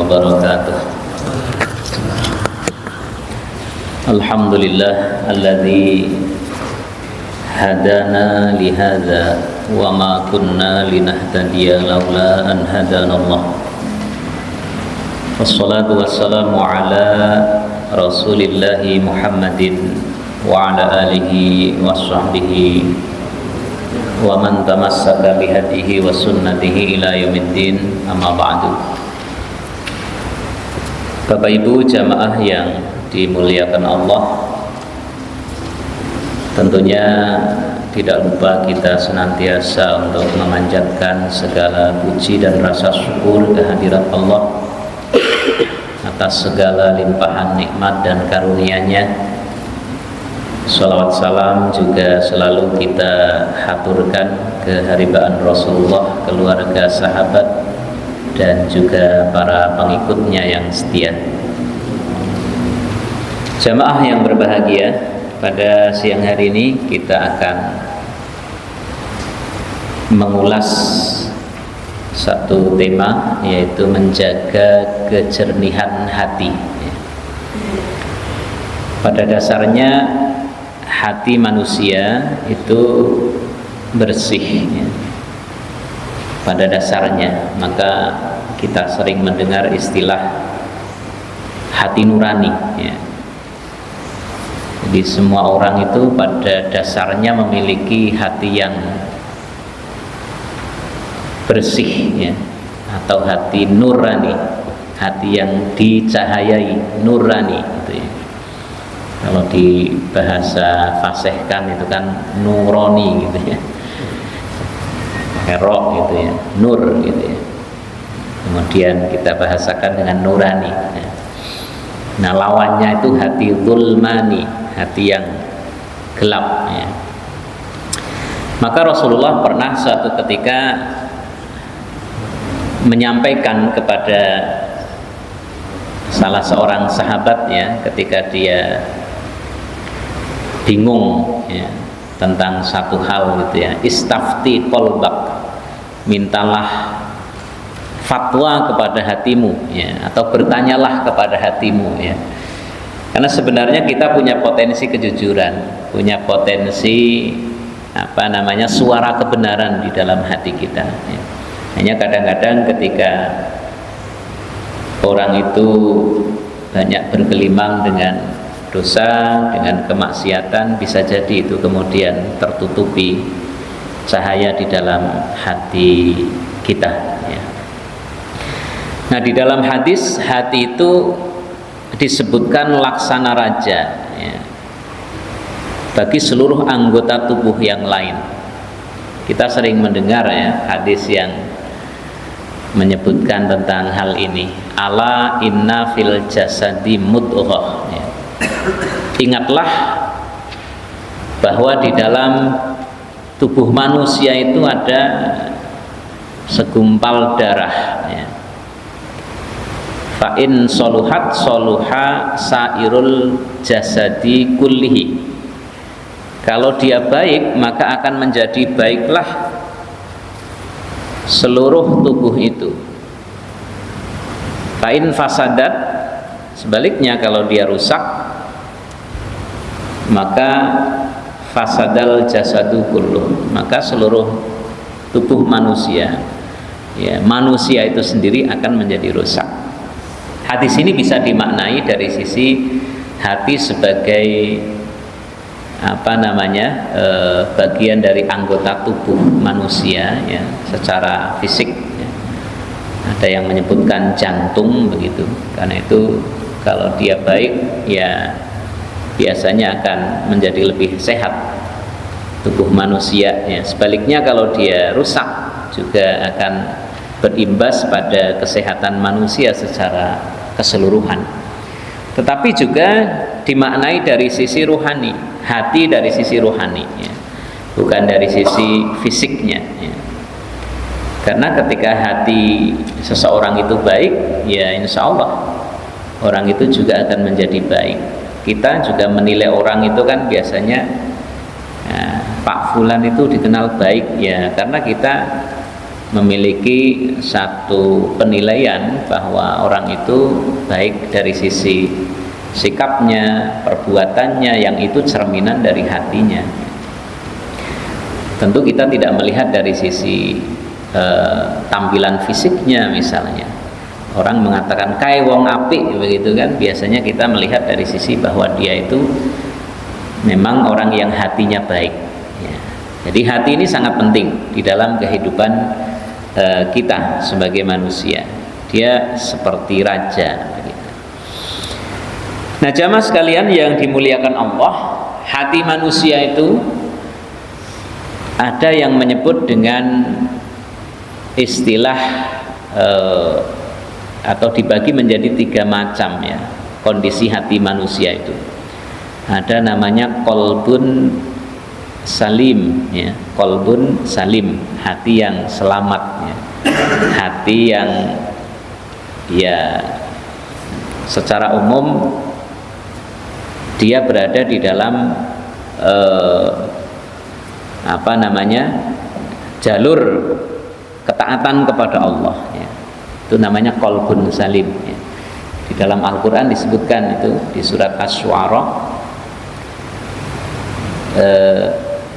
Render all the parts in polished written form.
wabarakatuh. Alhamdulillah alladzi hadana lihadza wa ma kunna linahtadiya laula an hadanallah. Wassalatu wassalamu ala Rasulillah Muhammadin wa ala alihi wa sahbihi wa man tamassaka bihadihi wa sunnatihi ila yaumiddin, amma ba'du. Bapak Ibu jamaah yang dimuliakan Allah, tentunya tidak lupa kita senantiasa untuk memanjatkan segala puji dan rasa syukur kehadirat Allah atas segala limpahan nikmat dan karunia-Nya. Salawat salam juga selalu kita haturkan keharibaan Rasulullah, keluarga, sahabat, dan juga para pengikutnya yang setia. Jamaah yang berbahagia, pada siang hari ini kita akan mengulas satu tema, yaitu menjaga kejernihan hati. Pada dasarnya hati manusia itu bersih, pada dasarnya. Maka kita sering mendengar istilah hati nurani, Jadi semua orang itu pada dasarnya memiliki hati yang bersih, atau hati nurani, hati yang dicahayai, nurani, gitu ya. Kalau di bahasa fasihkan itu kan nuroni, gitu ya, herok, gitu ya, nur, gitu ya. Kemudian kita bahasakan dengan nurani. Nah, lawannya itu hati zulmani, hati yang gelap, Maka Rasulullah pernah suatu ketika menyampaikan kepada salah seorang sahabat, ketika dia bingung, tentang satu hal, gitu ya. Istafti qalbak, mintalah fatwa kepada hatimu, atau bertanyalah kepada hatimu, Karena sebenarnya kita punya potensi kejujuran, punya potensi suara kebenaran di dalam hati kita. Hanya kadang-kadang ketika orang itu banyak bergelimang dengan dosa, dengan kemaksiatan, bisa jadi itu kemudian tertutupi cahaya di dalam hati kita. Nah, di dalam hadis, hati itu disebutkan laksana raja, bagi seluruh anggota tubuh yang lain. Kita sering mendengar, hadis yang menyebutkan tentang hal ini. Ala inna fil jasadi mudghah. Ingatlah bahwa di dalam tubuh manusia itu ada segumpal darah, fa in soluhat soluha sairul jasadi kullihi. Kalau dia baik, maka akan menjadi baiklah seluruh tubuh itu. Fa in fasadat, sebaliknya kalau dia rusak, maka fasadal jasadu kulluh, maka seluruh tubuh manusia, manusia itu sendiri akan menjadi rusak. Hadis ini bisa dimaknai dari sisi hati sebagai bagian dari anggota tubuh manusia, secara fisik. Ada yang menyebutkan jantung, begitu. Karena itu kalau dia baik, biasanya akan menjadi lebih sehat tubuh manusia. Sebaliknya kalau dia rusak, juga akan berimbas pada kesehatan manusia secara keseluruhan. Tetapi juga dimaknai dari sisi ruhani, hati dari sisi ruhani, bukan dari sisi fisiknya. Karena ketika hati seseorang itu baik, insya Allah orang itu juga akan menjadi baik. Kita juga menilai orang itu kan biasanya Pak Fulan itu dikenal baik, karena kita memiliki satu penilaian bahwa orang itu baik dari sisi sikapnya, perbuatannya, yang itu cerminan dari hatinya. Tentu kita tidak melihat dari sisi tampilan fisiknya. Misalnya orang mengatakan kae wong apik begitu kan, biasanya kita melihat dari sisi bahwa dia itu memang orang yang hatinya baik ya. Jadi hati ini sangat penting di dalam kehidupan kita sebagai manusia. Dia seperti raja begitu. Nah, jamaah sekalian yang dimuliakan Allah, hati manusia itu ada yang menyebut dengan istilah atau dibagi menjadi 3 macam ya kondisi hati manusia itu. Ada namanya qalbun salim ya, qalbun salim, hati yang selamat ya. Hati yang ya secara umum dia berada di dalam jalur ketaatan kepada Allah ya. Itu namanya qalbun salim ya. Di dalam Al-Quran disebutkan itu di surat Asy-Syu'ara,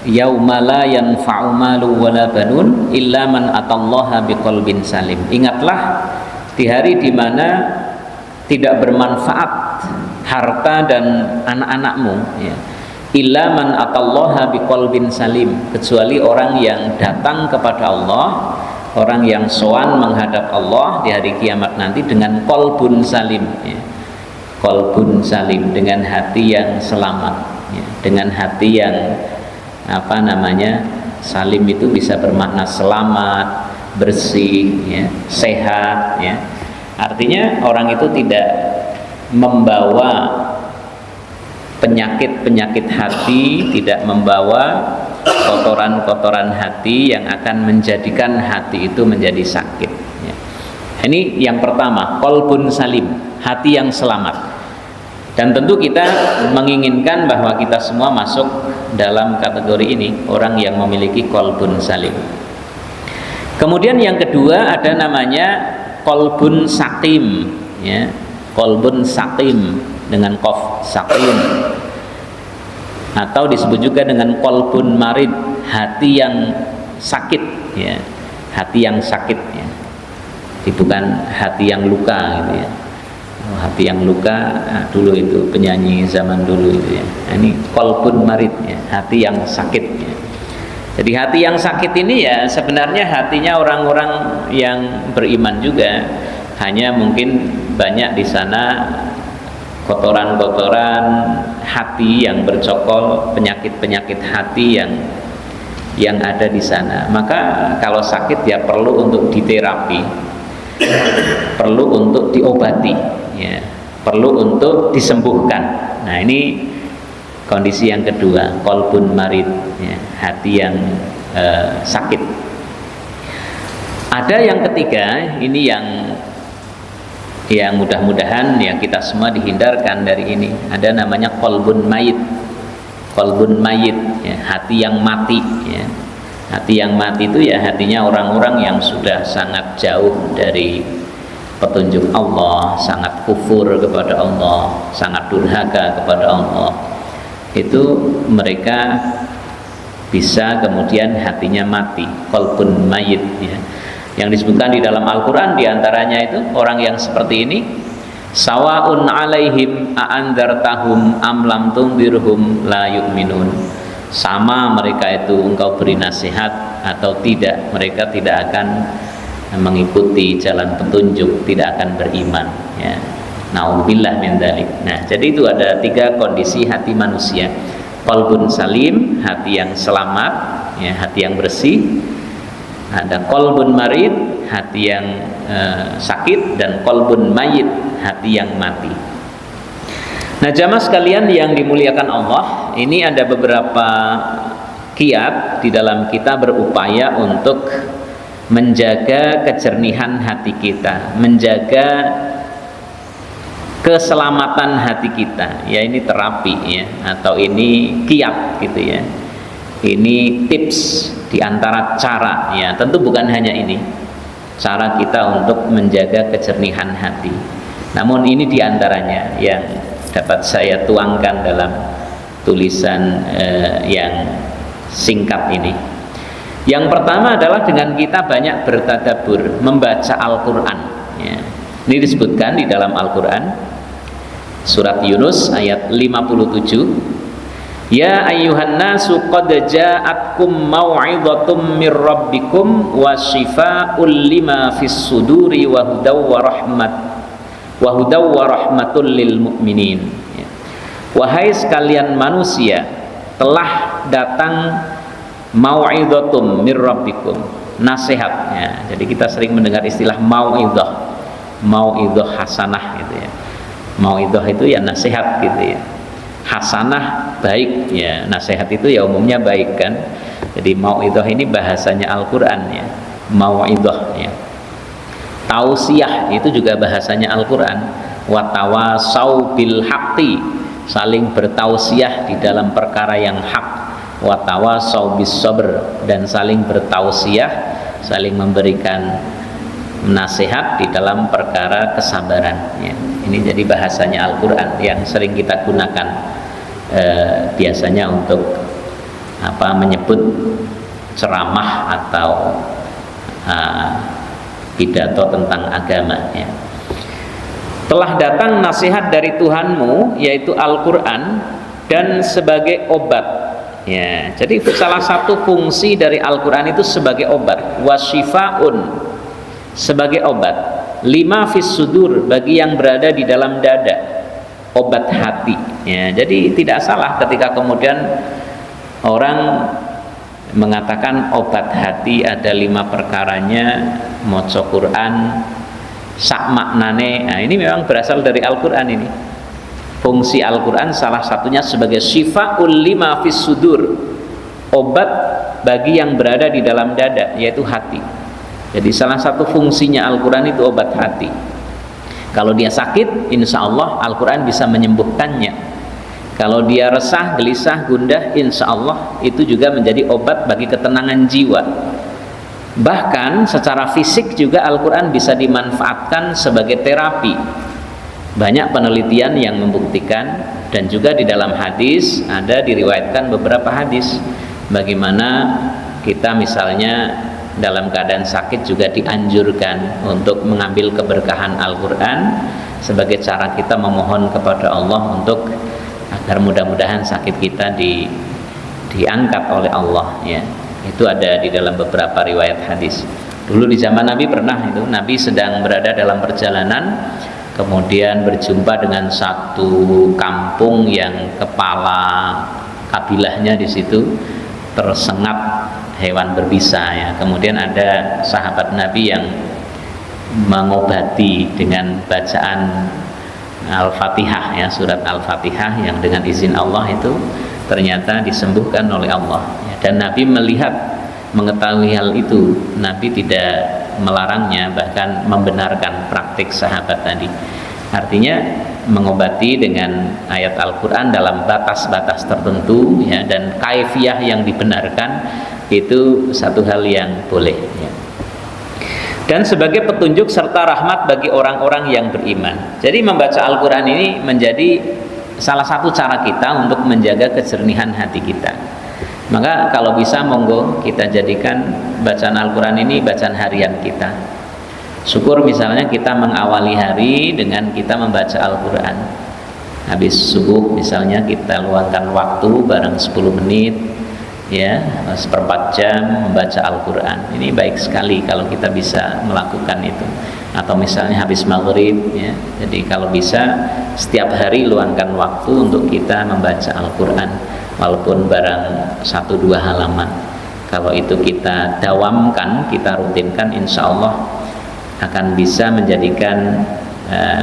yauma la yanfa'u malu wala banun illa man atallaha biqalbin salim. Ingatlah di hari di mana tidak bermanfaat harta dan anak-anakmu ya, illa man atallaha biqalbin salim, kecuali orang yang datang kepada Allah, orang yang sowan menghadap Allah di hari kiamat nanti dengan qalbun salim ya. Qalbun salim, dengan hati yang selamat ya. Dengan hati yang salim itu bisa bermakna selamat, bersih ya, sehat ya. Artinya orang itu tidak membawa penyakit-penyakit hati, tidak membawa kotoran-kotoran hati yang akan menjadikan hati itu menjadi sakit ya. Ini yang pertama, qalbun salim, hati yang selamat. Dan tentu kita menginginkan bahwa kita semua masuk dalam kategori ini, orang yang memiliki qalbun salim. Kemudian yang kedua ada namanya qalbun saqim ya, qalbun saqim dengan qaf, saqim, atau disebut juga dengan qalbun marid, hati yang sakit ya, hati yang sakit ya. Bukan hati yang luka gitu ya. Hati yang luka, dulu itu penyanyi zaman dulu itu ya. Ini qalbun marid ya, hati yang sakit ya. Jadi hati yang sakit ini ya sebenarnya hatinya orang-orang yang beriman juga, hanya mungkin banyak di sana kotoran-kotoran hati yang bercokol, penyakit-penyakit hati yang ada di sana. Maka kalau sakit ya perlu untuk diterapi, perlu untuk diobati ya, perlu untuk disembuhkan. Nah, ini kondisi yang kedua, qalbun marid ya, hati yang sakit. Ada yang ketiga, ini yang mudah-mudahan ya kita semua dihindarkan dari ini. Ada namanya qalbun mayit. Qalbun mayit ya, hati yang mati ya. Hati yang mati itu ya hatinya orang-orang yang sudah sangat jauh dari petunjuk Allah, sangat kufur kepada Allah, sangat durhaka kepada Allah. Itu mereka bisa kemudian hatinya mati, qalbun mayit ya. Yang disebutkan di dalam Al-Quran diantaranya itu orang yang seperti ini, sawaun alaihim a'andzartahum am lam tundirhum la yu'minun. Sama mereka itu engkau beri nasihat atau tidak, mereka tidak akan mengikuti jalan petunjuk, tidak akan beriman ya. Na'udzubillah min dzalik. Nah, jadi itu ada 3 kondisi hati manusia. Qalbun salim, hati yang selamat ya, hati yang bersih. Ada qalbun marid, hati yang sakit, dan qalbun mayit, hati yang mati. Nah, jamaah sekalian yang dimuliakan Allah, ini ada beberapa kiat di dalam kita berupaya untuk menjaga kejernihan hati kita, menjaga keselamatan hati kita. Ya, ini terapi ya, atau ini kiat gitu ya. Ini tips di antara cara, ya tentu bukan hanya ini cara kita untuk menjaga kejernihan hati. Namun ini di antaranya yang dapat saya tuangkan dalam tulisan yang singkat ini. Yang pertama adalah dengan kita banyak bertadabbur, membaca Al-Quran, ya. Ini disebutkan di dalam Al-Quran surat Yunus ayat 57. Ya ayyuhan nasu qad ja'atkum mau'izatum mir rabbikum wa shifaa'un lima fis suduri wa hudaw wa rahmatul lil mu'minin. Wahai sekalian manusia, telah datang mau'izatum mir rabbikum, nasihat, ya. Jadi kita sering mendengar istilah mau'izah hasanah gitu ya. Mau'izah itu ya nasihat gitu ya. Hasanah baik, ya nasihat itu ya umumnya baik kan. Jadi mau'izah ini bahasanya Al-Quran, ya. Mau'izah, ya. Tausiah itu juga bahasanya Al-Quran. Wa tawasau bil haqqi, saling bertausiah di dalam perkara yang hak. Wa tawasau bis sabr, dan saling bertausiah, saling memberikan nasihat di dalam perkara kesabaran, ya. Ini jadi bahasanya Al-Quran yang sering kita gunakan biasanya untuk menyebut ceramah atau pidato tentang agama, ya. Telah datang nasihat dari Tuhanmu, yaitu Al-Quran, dan sebagai obat, ya. Jadi salah satu fungsi dari Al-Quran itu sebagai obat, wasyifaun, sebagai obat, lima fis sudur, bagi yang berada di dalam dada, obat hati, ya. Jadi tidak salah ketika kemudian orang mengatakan obat hati ada 5 perkaranya, maca Quran sak maknane. Nah, ini memang berasal dari Al-Quran ini. Fungsi Al-Quran salah satunya sebagai syifaul lima fis sudur, obat bagi yang berada di dalam dada, yaitu hati. Jadi salah satu fungsinya Al-Quran itu obat hati. Kalau dia sakit, insya Allah Al-Quran bisa menyembuhkannya. Kalau dia resah, gelisah, gundah, insya Allah itu juga menjadi obat bagi ketenangan jiwa. Bahkan secara fisik juga Al-Quran bisa dimanfaatkan sebagai terapi. Banyak penelitian yang membuktikan, dan juga di dalam hadis ada diriwayatkan beberapa hadis bagaimana kita misalnya dalam keadaan sakit juga dianjurkan untuk mengambil keberkahan Al-Quran sebagai cara kita memohon kepada Allah untuk agar mudah-mudahan sakit kita diangkat oleh Allah, ya. Itu ada di dalam beberapa riwayat hadis. Dulu di zaman Nabi pernah itu, Nabi sedang berada dalam perjalanan, kemudian berjumpa dengan satu kampung yang kepala kabilahnya di situ tersengat hewan berbisa, ya. Kemudian ada sahabat Nabi yang mengobati dengan bacaan Al-Fatihah, ya, surat Al-Fatihah yang dengan izin Allah itu ternyata disembuhkan oleh Allah, ya. Dan Nabi mengetahui hal itu, Nabi tidak melarangnya, bahkan membenarkan praktik sahabat tadi. Artinya mengobati dengan ayat Al-Quran dalam batas-batas tertentu, ya, dan kaifiyah yang dibenarkan itu satu hal yang boleh, ya. Dan sebagai petunjuk serta rahmat bagi orang-orang yang beriman. Jadi membaca Al-Quran ini menjadi salah satu cara kita untuk menjaga kejernihan hati kita. Maka kalau bisa monggo kita jadikan bacaan Al-Quran ini bacaan harian kita. Syukur misalnya kita mengawali hari dengan kita membaca Al-Quran. Habis subuh misalnya kita luangkan waktu bareng 10 menit, ya, seperempat jam membaca Al-Quran. Ini baik sekali kalau kita bisa melakukan itu. Atau misalnya habis maghrib, ya. Jadi kalau bisa setiap hari luangkan waktu untuk kita membaca Al-Quran, walaupun barang 1-2 halaman. Kalau itu kita dawamkan, kita rutinkan, insya Allah akan bisa menjadikan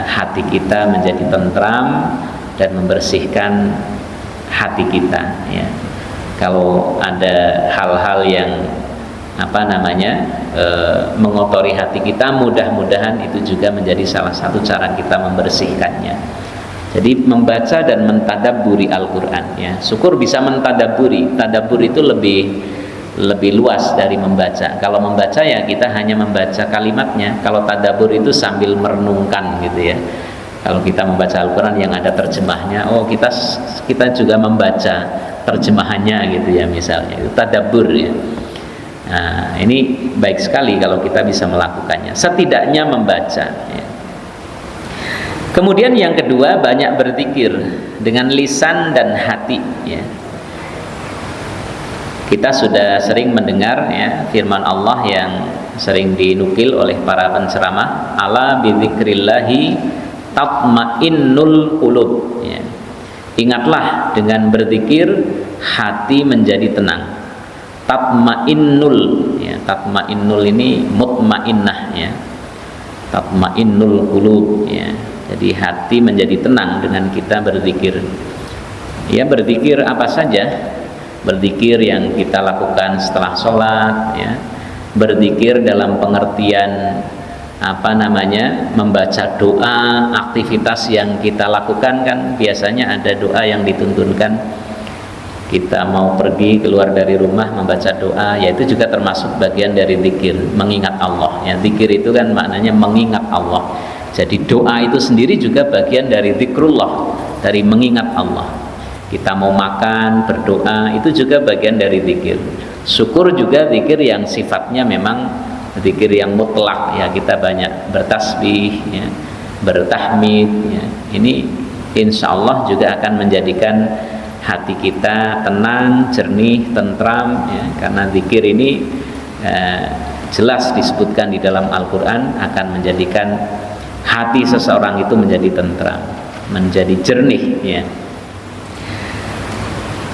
hati kita menjadi tentram dan membersihkan hati kita, ya. Kalau ada hal-hal yang mengotori hati kita, mudah-mudahan itu juga menjadi salah satu cara kita membersihkannya. Jadi membaca dan mentadabburi Al-Qur'an ya. Syukur bisa mentadabburi. Tadabbur itu lebih luas dari membaca. Kalau membaca ya kita hanya membaca kalimatnya. Kalau tadabbur itu sambil merenungkan gitu ya. Kalau kita membaca Al-Qur'an yang ada terjemahnya, oh kita juga membaca terjemahannya gitu ya misalnya. Itu tadabbur ya. Nah, ini baik sekali kalau kita bisa melakukannya. Setidaknya membaca ya. Kemudian yang kedua, banyak berzikir dengan lisan dan hati ya. Kita sudah sering mendengar ya firman Allah yang sering dinukil oleh para penceramah, ala bidzikrillahi tatmainnul qulub ya. Ingatlah dengan berzikir hati menjadi tenang. Tatmainnul ya, tatmainnul ini mutmainnah ya. Tatmainnul qulub ya. Jadi hati menjadi tenang dengan kita berzikir. Ya, berzikir apa saja. Berzikir yang kita lakukan setelah sholat ya. Berzikir dalam pengertian membaca doa, aktivitas yang kita lakukan kan biasanya ada doa yang dituntunkan. Kita mau pergi keluar dari rumah membaca doa, yaitu juga termasuk bagian dari zikir, mengingat Allah ya. Zikir itu kan maknanya mengingat Allah. Jadi doa itu sendiri juga bagian dari zikrullah, dari mengingat Allah. Kita mau makan, berdoa, itu juga bagian dari zikir. Syukur juga zikir yang sifatnya memang zikir yang mutlak ya. Kita banyak bertasbih ya, bertahmid ya. Ini insya Allah juga akan menjadikan hati kita tenang, jernih, tentram ya. Karena zikir ini jelas disebutkan di dalam Al-Quran akan menjadikan hati seseorang itu menjadi tentram, menjadi jernih ya.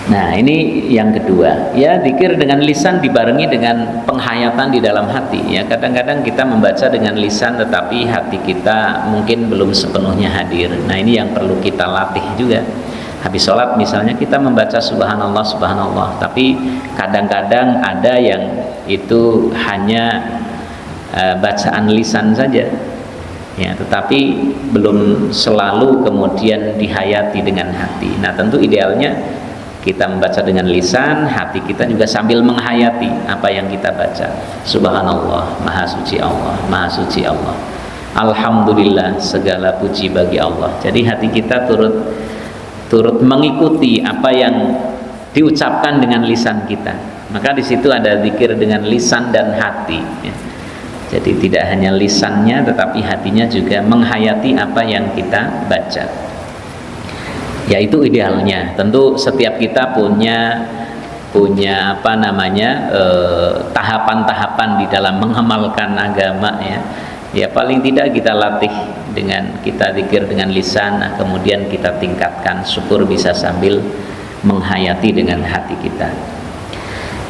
Nah, ini yang kedua ya, zikir dengan lisan dibarengi dengan penghayatan di dalam hati ya. Kadang-kadang kita membaca dengan lisan tetapi hati kita mungkin belum sepenuhnya hadir. Nah, ini yang perlu kita latih juga. Habis sholat misalnya kita membaca subhanallah subhanallah, tapi kadang-kadang ada yang itu hanya bacaan lisan saja ya, tetapi belum selalu kemudian dihayati dengan hati. Nah, tentu idealnya kita membaca dengan lisan, hati kita juga sambil menghayati apa yang kita baca. Subhanallah, maha suci Allah, maha suci Allah. Alhamdulillah, segala puji bagi Allah. Jadi hati kita turut mengikuti apa yang diucapkan dengan lisan kita. Maka di situ ada zikir dengan lisan dan hati ya. Jadi tidak hanya lisannya tetapi hatinya juga menghayati apa yang kita baca. Ya, itu idealnya. Tentu setiap kita punya tahapan-tahapan di dalam mengamalkan agama ya. Ya, paling tidak kita latih dengan kita zikir dengan lisan, kemudian kita tingkatkan syukur bisa sambil menghayati dengan hati kita.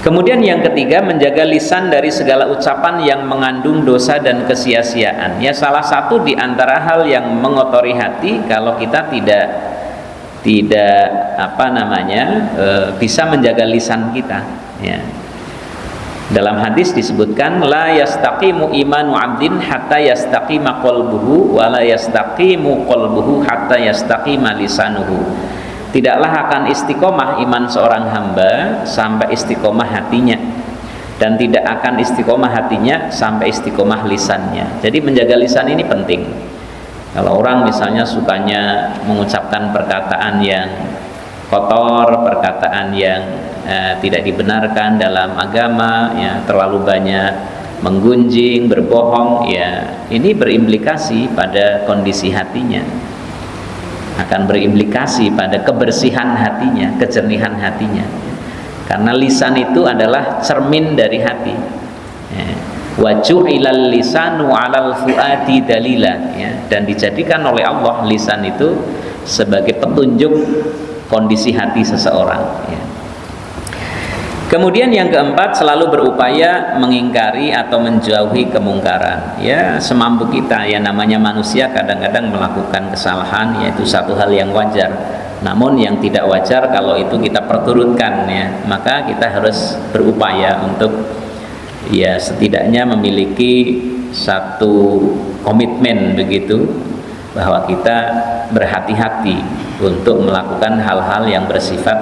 Kemudian yang ketiga, menjaga lisan dari segala ucapan yang mengandung dosa dan kesia-siaan. Ya, salah satu di antara hal yang mengotori hati kalau kita tidak bisa menjaga lisan kita ya. Dalam hadis disebutkan la yastaqimu imanu 'abdin hatta yastaqima qalbuhu wa la yastaqimu qalbuhu hatta yastaqima lisanuhu. Tidaklah akan istiqomah iman seorang hamba sampai istiqomah hatinya, dan tidak akan istiqomah hatinya sampai istiqomah lisannya. Jadi menjaga lisan ini penting. Kalau orang misalnya sukanya mengucapkan perkataan yang kotor, perkataan yang tidak dibenarkan dalam agama ya, terlalu banyak menggunjing, berbohong ya, ini berimplikasi pada kondisi hatinya, akan berimplikasi pada kebersihan hatinya, kejernihan hatinya. Karena lisan itu adalah cermin dari hati ya. Wa ju'ilal lisanu 'alal fuadi dalila ya, dan dijadikan oleh Allah lisan itu sebagai petunjuk kondisi hati seseorang ya. Kemudian yang keempat, selalu berupaya mengingkari atau menjauhi kemungkaran ya, semampu kita ya. Namanya manusia kadang-kadang melakukan kesalahan, yaitu satu hal yang wajar. Namun yang tidak wajar kalau itu kita perturutkan ya, maka kita harus berupaya untuk ya setidaknya memiliki satu komitmen begitu, bahwa kita berhati-hati untuk melakukan hal-hal yang bersifat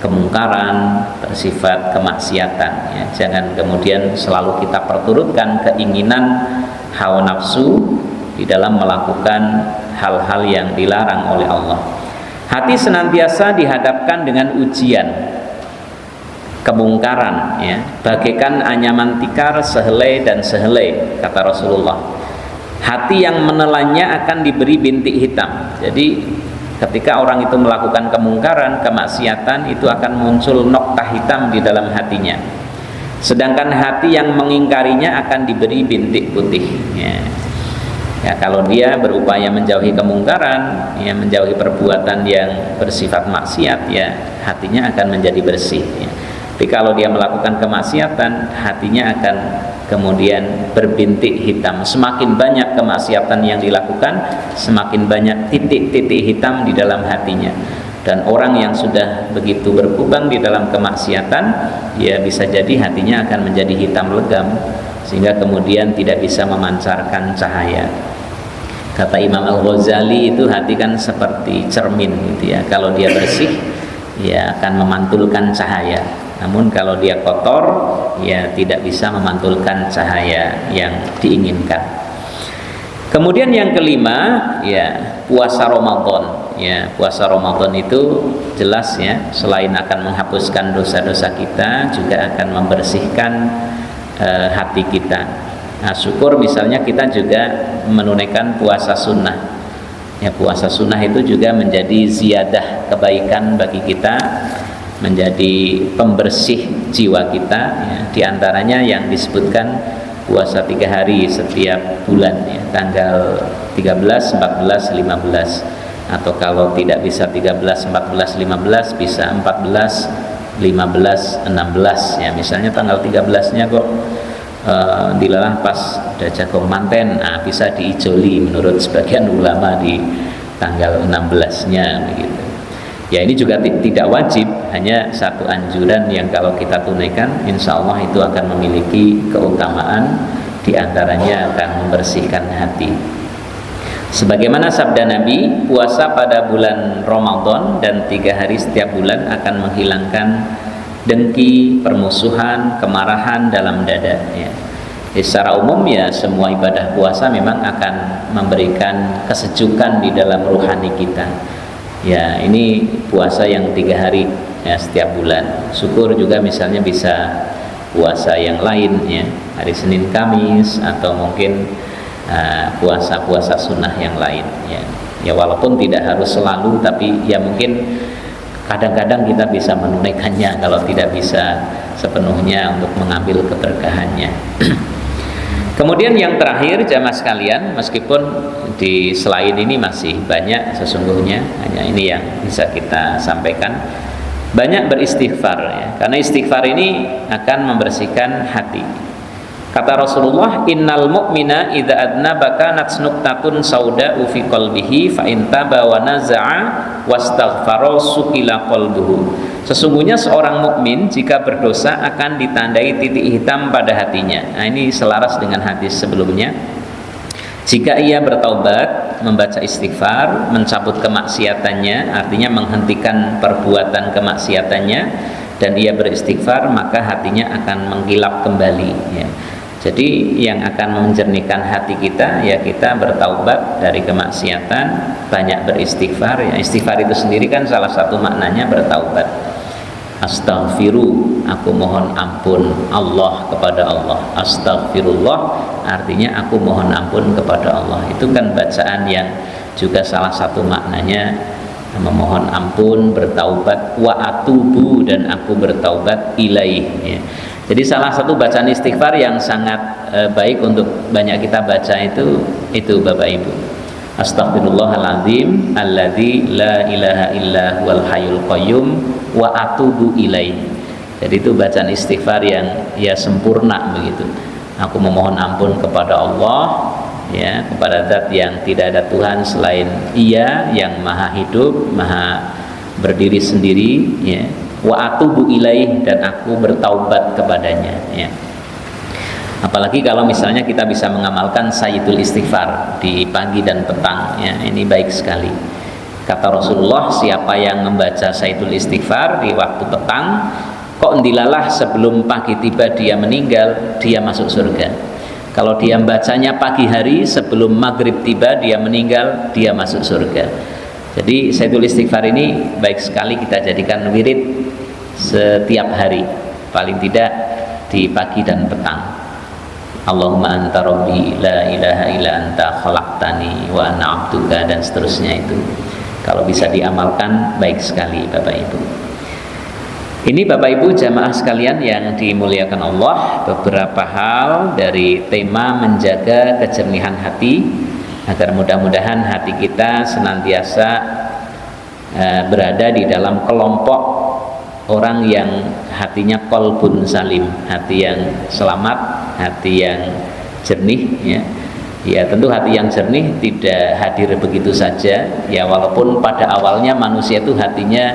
kemungkaran, bersifat kemaksiatan ya. Jangan kemudian selalu kita perturutkan keinginan hawa nafsu di dalam melakukan hal-hal yang dilarang oleh Allah. Hati senantiasa dihadapkan dengan ujian, kemungkaran ya, bagaikan anyaman tikar sehelai dan sehelai, kata Rasulullah. Hati yang menelannya akan diberi bintik hitam. Jadi ketika orang itu melakukan kemungkaran, kemaksiatan, itu akan muncul noktah hitam di dalam hatinya. Sedangkan hati yang mengingkarinya akan diberi bintik putih ya. Ya, kalau dia berupaya menjauhi kemungkaran, ya, menjauhi perbuatan yang bersifat maksiat, ya hatinya akan menjadi bersih ya. Tapi kalau dia melakukan kemaksiatan, hatinya akan kemudian berbintik hitam. Semakin banyak kemaksiatan yang dilakukan, semakin banyak titik-titik hitam di dalam hatinya. Dan orang yang sudah begitu berkubang di dalam kemaksiatan, ya bisa jadi hatinya akan menjadi hitam legam, sehingga kemudian tidak bisa memancarkan cahaya. Kata Imam Al-Ghazali, itu hati kan seperti cermin gitu ya. Kalau dia bersih, ya akan memantulkan cahaya. Namun kalau dia kotor, ya tidak bisa memantulkan cahaya yang diinginkan. Kemudian yang kelima, ya puasa Ramadan. Ya, puasa Ramadan itu jelas ya, selain akan menghapuskan dosa-dosa kita, juga akan membersihkan hati kita. Nah, syukur misalnya kita juga menunaikan puasa sunnah. Ya, puasa sunnah itu juga menjadi ziyadah kebaikan bagi kita, menjadi pembersih jiwa kita ya. Di antaranya yang disebutkan puasa 3 hari setiap bulan ya, tanggal 13, 14, 15, atau kalau tidak bisa 13, 14, 15 bisa 14, 15, 16 ya. Misalnya tanggal 13-nya kok dilalah pas ada jagung manten, nah bisa diijoli menurut sebagian ulama di tanggal 16-nya begitu. Ya, ini juga tidak wajib, hanya satu anjuran yang kalau kita tunaikan, insya Allah itu akan memiliki keutamaan, diantaranya akan membersihkan hati. Sebagaimana sabda Nabi, puasa pada bulan Ramadan dan 3 hari setiap bulan akan menghilangkan dengki, permusuhan, kemarahan dalam dada ya. Secara umum ya semua ibadah puasa memang akan memberikan kesejukan di dalam ruhani kita. Ya, ini puasa yang 3 hari ya setiap bulan. Syukur juga misalnya bisa puasa yang lain ya, hari Senin Kamis, atau mungkin puasa-puasa sunnah yang lain ya. Ya walaupun tidak harus selalu, tapi ya mungkin kadang-kadang kita bisa menunaikannya kalau tidak bisa sepenuhnya untuk mengambil keberkahannya. Kemudian yang terakhir jamaah sekalian, meskipun di slide ini masih banyak sesungguhnya, hanya ini yang bisa kita sampaikan. Banyak beristighfar ya, karena istighfar ini akan membersihkan hati. Kata Rasulullah, innal mu'mina idza adnaba kanat nuqtatun sauda'u fi qalbihi fa in taba wa naza'a wastaghfara suqila qalbuhu. Sesungguhnya seorang mukmin jika berdosa akan ditandai titik hitam pada hatinya. Nah, ini selaras dengan hadis sebelumnya. Jika ia bertaubat, membaca istighfar, mencabut kemaksiatannya, artinya menghentikan perbuatan kemaksiatannya, dan ia beristighfar, maka hatinya akan mengkilap kembali ya. Jadi yang akan menjernihkan hati kita, ya kita bertaubat dari kemaksiatan, banyak beristighfar ya. Istighfar itu sendiri kan salah satu maknanya bertaubat. Astaghfiru, aku mohon ampun Allah kepada Allah. Astaghfirullah artinya aku mohon ampun kepada Allah. Itu kan bacaan yang juga salah satu maknanya memohon ampun, bertaubat. Wa atubu, dan aku bertaubat ilaih ya. Jadi salah satu bacaan istighfar yang sangat baik untuk banyak kita baca itu Bapak Ibu. Astaghfirullahaladzim alladzi la ilaha illa huwal hayyul qayyum wa atubu ilaih. Jadi itu bacaan istighfar yang ya sempurna begitu. Aku memohon ampun kepada Allah ya, kepada zat yang tidak ada Tuhan selain Ia yang maha hidup, maha berdiri sendiri ya. Wa atubu ilaih, dan aku bertaubat kepadanya ya. Apalagi kalau misalnya kita bisa mengamalkan sayyidul istighfar di pagi dan petang, ya, ini baik sekali. Kata Rasulullah, siapa yang membaca sayyidul istighfar di waktu petang, kok ndilalah sebelum pagi tiba dia meninggal, dia masuk surga. Kalau dia membacanya pagi hari sebelum maghrib tiba dia meninggal, dia masuk surga. Jadi sayyidul istighfar ini baik sekali kita jadikan wirid setiap hari, paling tidak di pagi dan petang. Allahumma anta rabbi la ilaha illa anta khalaqtani wa ana 'abduka, dan seterusnya itu. Kalau bisa diamalkan baik sekali Bapak Ibu. Ini Bapak Ibu jamaah sekalian yang dimuliakan Allah, beberapa hal dari tema menjaga kejernihan hati agar mudah-mudahan hati kita senantiasa berada di dalam kelompok orang yang hatinya qalbun salim, hati yang selamat, hati yang jernih, ya. Ya tentu hati yang jernih tidak hadir begitu saja, ya, walaupun pada awalnya manusia itu hatinya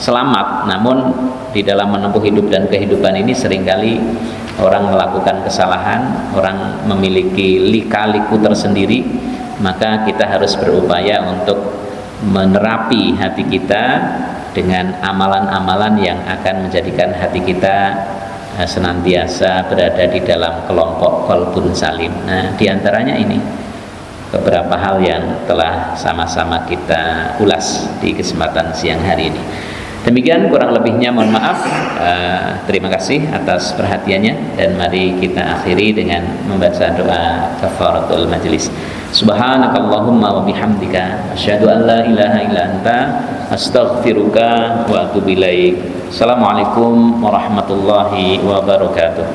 selamat, namun di dalam menempuh hidup dan kehidupan ini seringkali orang melakukan kesalahan, orang memiliki lika-liku tersendiri, maka kita harus berupaya untuk menerapi hati kita dengan amalan-amalan yang akan menjadikan hati kita senantiasa berada di dalam kelompok qalbun salim. Nah, diantaranya ini beberapa hal yang telah sama-sama kita ulas di kesempatan siang hari ini. Demikian kurang lebihnya, mohon maaf. Terima kasih atas perhatiannya, dan mari kita akhiri dengan membaca doa kafaratul majelis. Subhanakallahumma wa bihamdika asyhadu an la ilaha illa anta astaghfiruka wa atubu ilaik. Assalamualaikum warahmatullahi wabarakatuh.